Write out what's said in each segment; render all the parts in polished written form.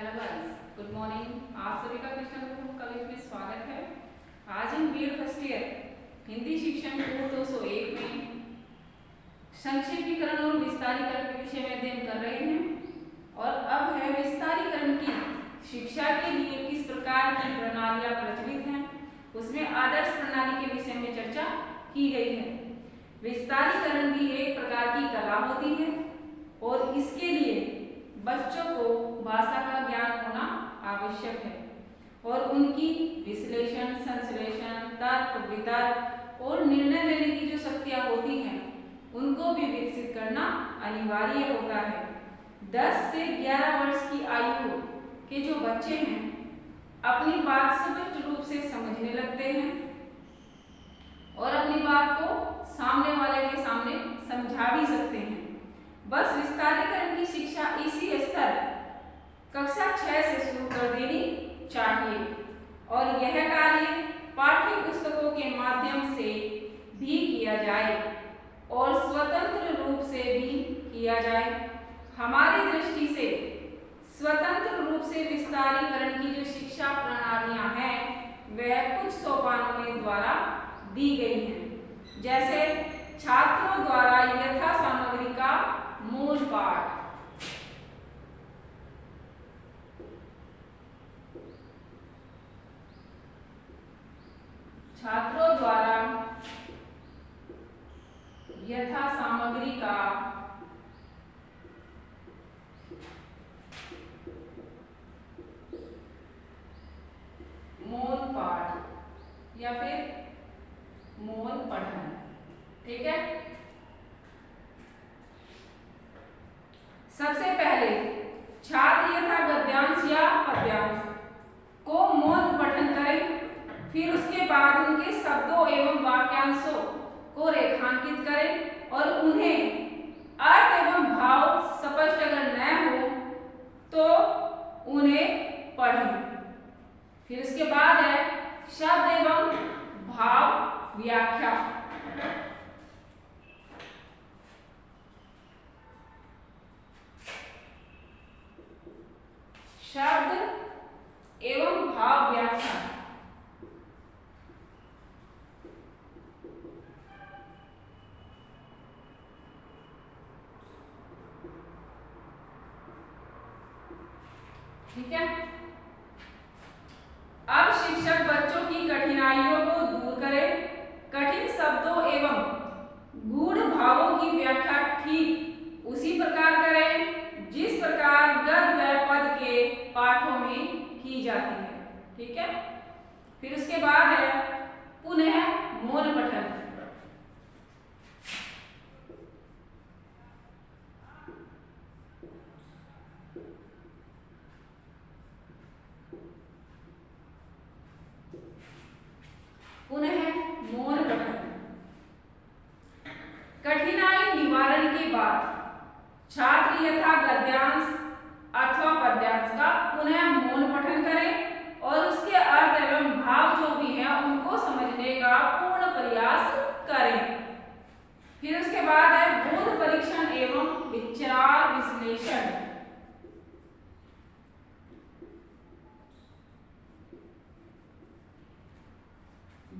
Hello guys, good morning. आप सभी का कृष्णा गुरुकुल कॉलेज में स्वागत है। आज हम बीएड फर्स्ट ईयर हिंदी शिक्षण कोड 201 में संक्षेपीकरण और विस्तारीकरण के विषय में अध्ययन कर रहे हैं और अब है विस्तारीकरण की शिक्षा के लिए किस प्रकार की प्रणालियां प्रचलित हैं, उसमें आदर्श प्रणाली के विषय में चर्चा की गई है। विस्तारीकरण भी एक प्रकार की कला होती है और इसके लिए बच्चों को भाषा का ज्ञान होना आवश्यक है और उनकी विश्लेषण, संश्लेषण, तर्क, वितर्क और निर्णय लेने की जो शक्तियां होती हैं उनको भी विकसित करना अनिवार्य होता है। 10 से 11 वर्ष की आयु के जो बच्चे हैं अपनी बात स्पष्ट रूप से समझने लगते हैं और अपनी बात को सामने वाले के सामने समझा भी सकते हैं। बस विस्तारीकरण की शिक्षा इसी स्तर कक्षा 6 से शुरू कर देनी चाहिए और यह कार्य पाठ्य पुस्तकों के माध्यम से भी किया जाए और स्वतंत्र रूप से भी किया जाए। हमारी दृष्टि से स्वतंत्र रूप से विस्तारीकरण की जो शिक्षा प्रणालियां हैं वह कुछ सोपानों में द्वारा दी गई हैं, जैसे छात्रों द्वारा यथा सामग्री का मूल पाठ, छात्रों द्वारा यथा सामग्री का मूल पाठ या फिर मूल पठन। ठीक है, सबसे पहले छात्र यथा गद्यांश या पद्यांश को मौन पठन करें, फिर उसके बाद उनके शब्दों एवं वाक्यांशों को रेखांकित करें और उन्हें अर्थ एवं भाव स्पष्ट अगर न हो तो उन्हें पढ़ें। फिर उसके बाद है शब्द एवं भाव व्याख्या। शब्द एवं भाव व्याख्या ठीक है। अब शिक्षक बच्चों की कठिनाइयों को दूर करे, कठिन शब्दों एवं गूढ़ भावों की व्याख्या ठीक उसी प्रकार करें जिस प्रकार गद्य व पद के पाठों में की जाती है। ठीक है, फिर उसके बाद है पुनः मौन पठन। पुनः मौन पठन कठिनाई निवारण के बाद छात्र यथा गद्यांश अथवा पद्यांश का पुनः मौन पठन करें और उसके अर्थ एवं भाव जो भी हैं उनको समझने का पूर्ण प्रयास करें। फिर उसके बाद है बोध परीक्षण एवं विचार विश्लेषण।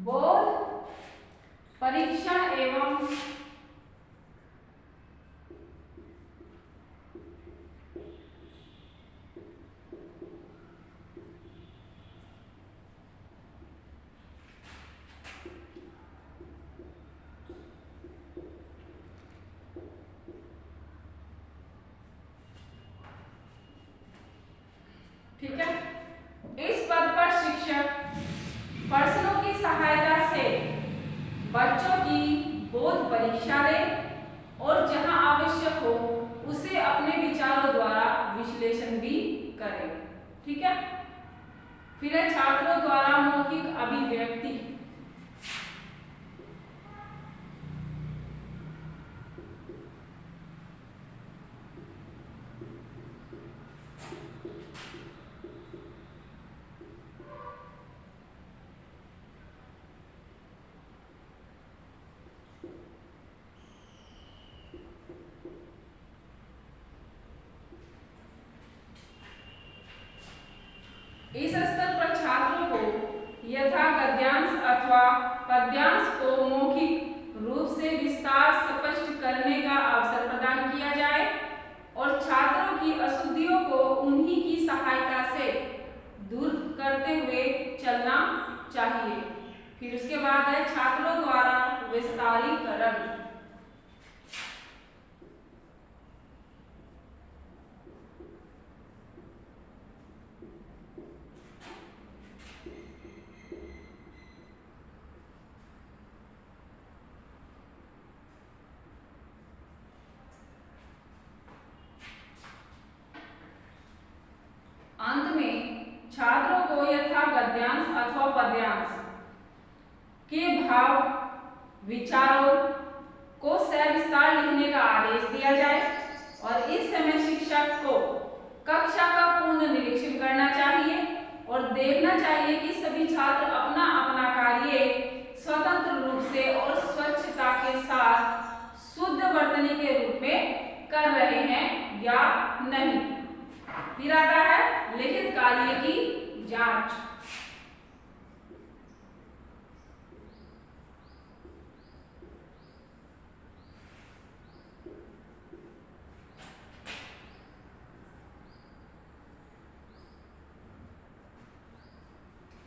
बोध परीक्षण एवं ठीक है, इस पद पर शिक्षक प्रश्नों की सहायता से बच्चों की बोध परीक्षा ले और जहां आवश्यक हो उसे अपने विचारों द्वारा विश्लेषण भी करे। ठीक है, फिर है छात्रों द्वारा मौखिक अभिव्यक्ति। उन्हीं की सहायता से दूर करते हुए चलना चाहिए। फिर उसके बाद है छात्रों द्वारा विस्तारीकरण। अंत में छात्रों को यथा गद्यांश अथवा पद्यांश के भाव विचारों को सविस्तार लिखने का आदेश दिया जाए और इस समय शिक्षक को कक्षा का पूर्ण निरीक्षण करना चाहिए और देखना चाहिए कि सभी छात्र अपना अपना कार्य स्वतंत्र रूप से और स्वच्छता के साथ शुद्ध वर्तनी के रूप में कर रहे हैं या नहीं। फिर आता है लिखित कार्य की जांच।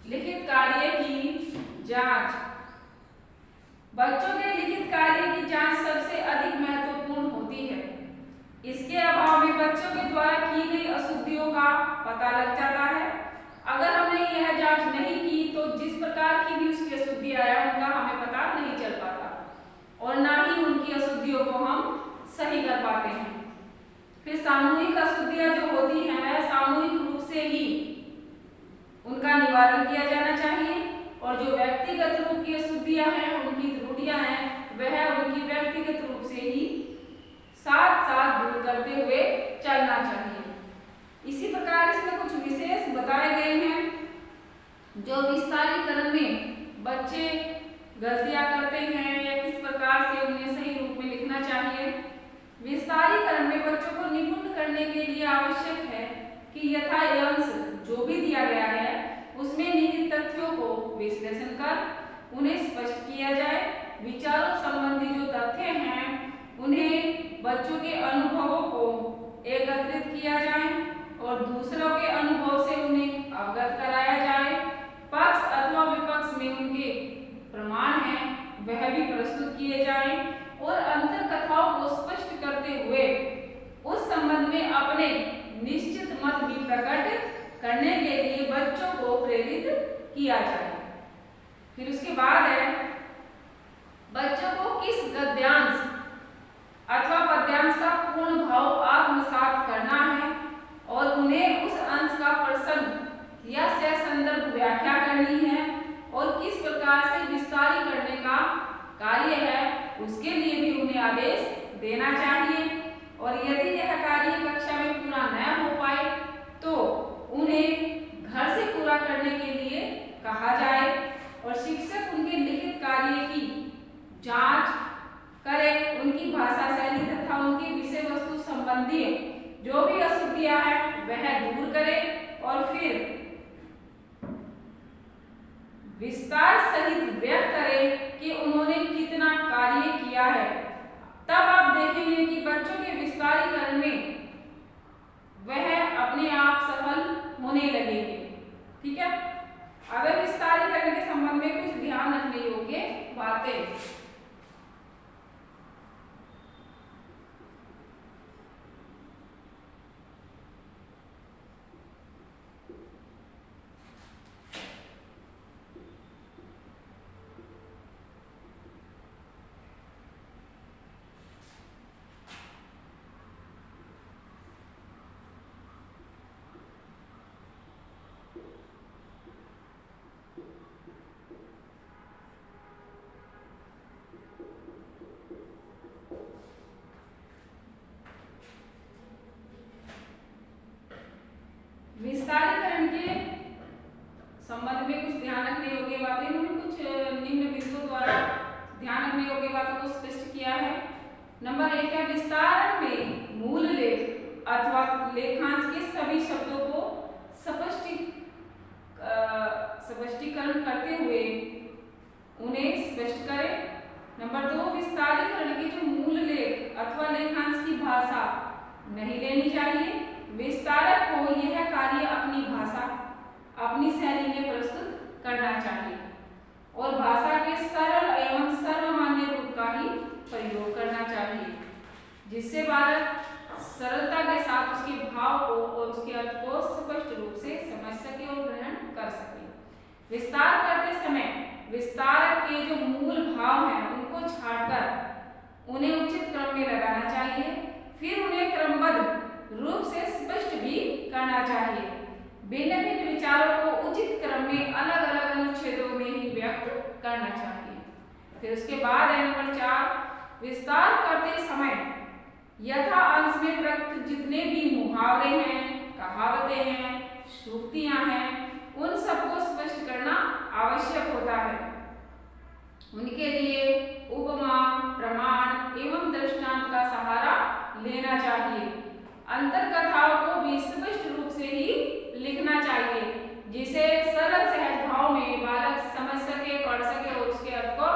लिखित कार्य की जांच। बच्चों के लिखित कार्य की जांच सबसे अधिक महत्वपूर्ण होती है। इसके अभाव में बच्चों के द्वारा की गई अशुद्धियों का पता लग जाता है। अगर हमने यह जांच नहीं की तो जिस प्रकार की भी उसकी अशुद्धियां है उनका हमें पता नहीं चल पाता और ना ही उनकी अशुद्धियों को हम सही कर पाते हैं। फिर सामूहिक अशुद्धियां जो होती हैं वह सामूहिक रूप से ही उनका निवारण किया जाना चाहिए और जो व्यक्तिगत रूप की अशुद्धियां हैं, उनकी त्रुटियां हैं, वह उनकी व्यक्तिगत रूप से ही साथ साथ दूर करते हुए चलना चाहिए। इसी प्रकार इसमें कुछ विशेष बताए गए हैं जो विस्तारीकरण में बच्चे गलतियां करते हैं या किस प्रकार से उन्हें सही रूप में लिखना चाहिए। विस्तारीकरण में बच्चों को निपुण करने के लिए आवश्यक है कि यथांश जो भी दिया गया है उसमें निहित तथ्यों को विश्लेषण कर उन्हें स्पष्ट किया जाए। विचारों संबंधी जो तथ्य हैं उन्हें बच्चों के अनुभवों को एकत्रित किया जाए और दूसरों के अनुभव से उन्हें अवगत कराया जाए। पक्ष अथवा विपक्ष में उनके प्रमाण हैं वह भी प्रस्तुत किए जाएं और अंतर कथाओं को स्पष्ट करते हुए उस संबंध में अपने निश्चित मत भी प्रकट करने के लिए बच्चों को प्रेरित किया जाए। फिर उसके बाद है बच्चों को किस गद्यांश अथवा पद्यांश का पूर्ण भाव आत्मसात करना है और उन्हें उस अंश का प्रसंग या संदर्भ व्याख्या करनी है और किस प्रकार से विस्तारी करने का कार्य है उसके लिए भी उन्हें आदेश देना चाहिए और यदि यह कार्य कक्षा में पूरा न हो पाए तो उन्हें घर से पूरा करने के लिए कहा जाए और शिक्षक उनके लिखित कार्य की जांच करे, उनकी भाषा शैली तथा उनकी विषय वस्तु संबंधी जो भी अशुद्धियां हैं वह दूर करे और फिर विस्तार सहित व्यक्त करे कि उन्होंने कितना कार्य किया है। तब आप देखेंगे कि बच्चों के विस्तारीकरण में वह अपने आप सफल होने लगेंगे। ठीक है, अगर विस्तारीकरण के संबंध में कुछ ध्यान रखने योग्य बातें। विस्तारीकरण के संबंध में कुछ ध्यान रखने योग्य बातें उन्होंने कुछ निम्न बिंदुओं द्वारा ध्यान रखने योग्य बातों को स्पष्ट किया है। नंबर 1 है विस्तारण में मूल लेख अथवा लेखांश के सभी शब्दों को स्पष्टीकरण करते हुए उन्हें स्पष्ट करें। नंबर 2 विस्तारीकरण के जो मूल लेख अथवा लेखांश की भाषा नहीं लेनी चाहिए। विस्तारक को यह सरलता के साथ उसके भाव को और उसके अर्थ को स्पष्ट रूप से समझ सके और ग्रहण कर सके। विस्तार करते समय विस्तारक के जो मूल भाव हैं उनको छांटकर उन्हें उचित क्रम में लगाना चाहिए, फिर उन्हें क्रमबद्ध रूप से स्पष्ट भी करना चाहिए। भिन्न भिन्न विचारों को उचित क्रम में अलग अलग अनुच्छेदों में ही व्यक्त करना चाहिए। फिर उसके बाद है नंबर 4, विस्तार करते समय यथा अंश में प्रयुक्त जितने भी मुहावरे हैं, कहावतें हैं, सूक्तियां हैं, उन सबको स्पष्ट करना आवश्यक होता है। उनके लिए उपमा, प्रमाण एवं दृष्टांत का सहारा लेना चाहिए। अंतर कथाओं को भी स्पष्ट रूप से ही लिखना चाहिए, जिसे सरल सहज भाव में बालक समझ सके, पढ़ सके और उसके अर्थ को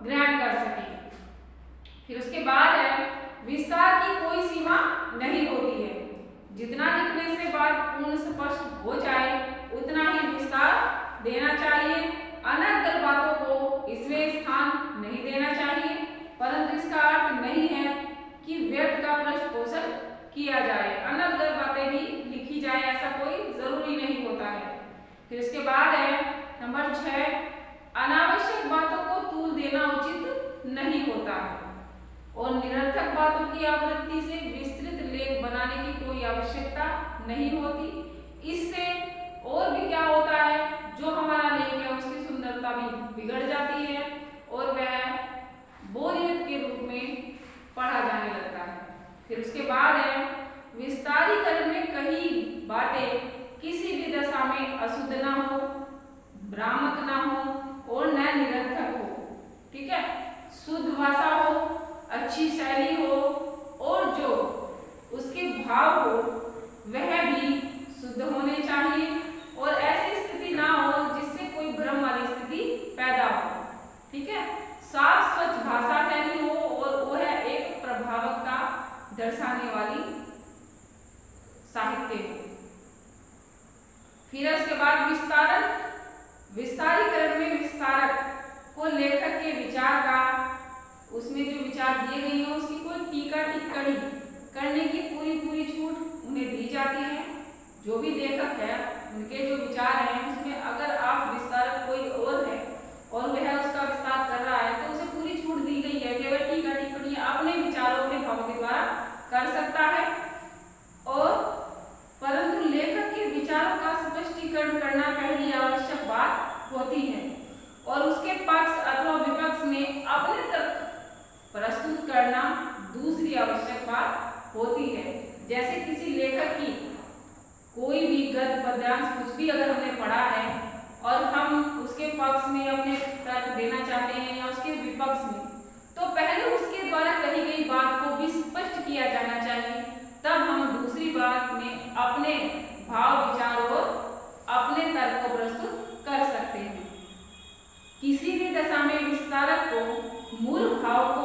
ग्रहण कर सके। फिर उसके बाद है विस्तार की कोई सीमा नहीं होती है। जितना लिखने से बात पूर्ण स्पष्ट हो जाए उतना ही विस्तार देना चाहिए। अनर्गल बातों को इसमें स्थान नहीं देना चाहिए, परंतु इसका अर्थ नहीं है कि व्यर्थ का पृष्ठपोषण किया जाए। अनर्गल बातें भी लिखी जाए ऐसा कोई जरूरी नहीं होता है। फिर इसके बाद है नंबर 6, अनावश्यक बातों को तूल देना उचित नहीं होता है और निरर्थक बातों की आवृत्ति से विस्तृत लेख बनाने की कोई आवश्यकता नहीं होती। इससे और भी क्या होता है, जो हमारा लेख है उसकी सुंदरता भी बिगड़ जाती है और वह बोरियत के रूप में पढ़ा जाने लगता है। फिर उसके बाद है विस्तारीकरण में कही बातें किसी भी दशा में अशुद्ध ना हो, भ्रामक ना हो और न निरर्थक हो। ठीक है, शुद्ध भाषा हो, अच्छी शैली हो और जो उसके भाव हो वह भी शुद्ध होने चाहिए और ऐसी स्थिति ना हो जिससे कोई भ्रम वाली स्थिति पैदा हो। ठीक है, साफ स्वच्छ भाषा शैली हो और वह एक प्रभावकता दर्शाने वाली साहित्य हो। फिर उसके बाद विस्तारीकरण में विस्तारक को लेखक के विचार का, उसमें जो विचार दिए गए हैं उसकी कोई टीका टिप्पणी करने की पूरी छूट उन्हें दी जाती है। जो भी लेखक है उनके जो विचार हैं उसमें अगर आप विस्तारक कोई और है और वह उसका विस्तार कर रहा है तो उसे पूरी छूट दी गई है कि वह टीका टिप्पणी अपने विचारों अपने भावों के द्वारा कर सकता है। और परंतु लेखक के विचारों का स्पष्टीकरण करना पहली आवश्यक बात होती है और उसके पक्ष अथवा विपक्ष में अपने तर्क प्रस्तुत करना दूसरी आवश्यक बात होती है। जैसे किसी लेखक की कोई भी गद्य पद्यांश कुछ भी अगर हमने पढ़ा है और हम उसके पक्ष में अपने तर्क देना चाहते हैं या उसके विपक्ष में, तो पहले उसके द्वारा कही गई बात को भी स्पष्ट किया जाना चाहिए, तब हम दूसरी बात में अपने भाव विचार और अपने तर्क को प्रस्तुत कर सकते हैं। किसी भी दशा में विस्तारक को मूल भाव को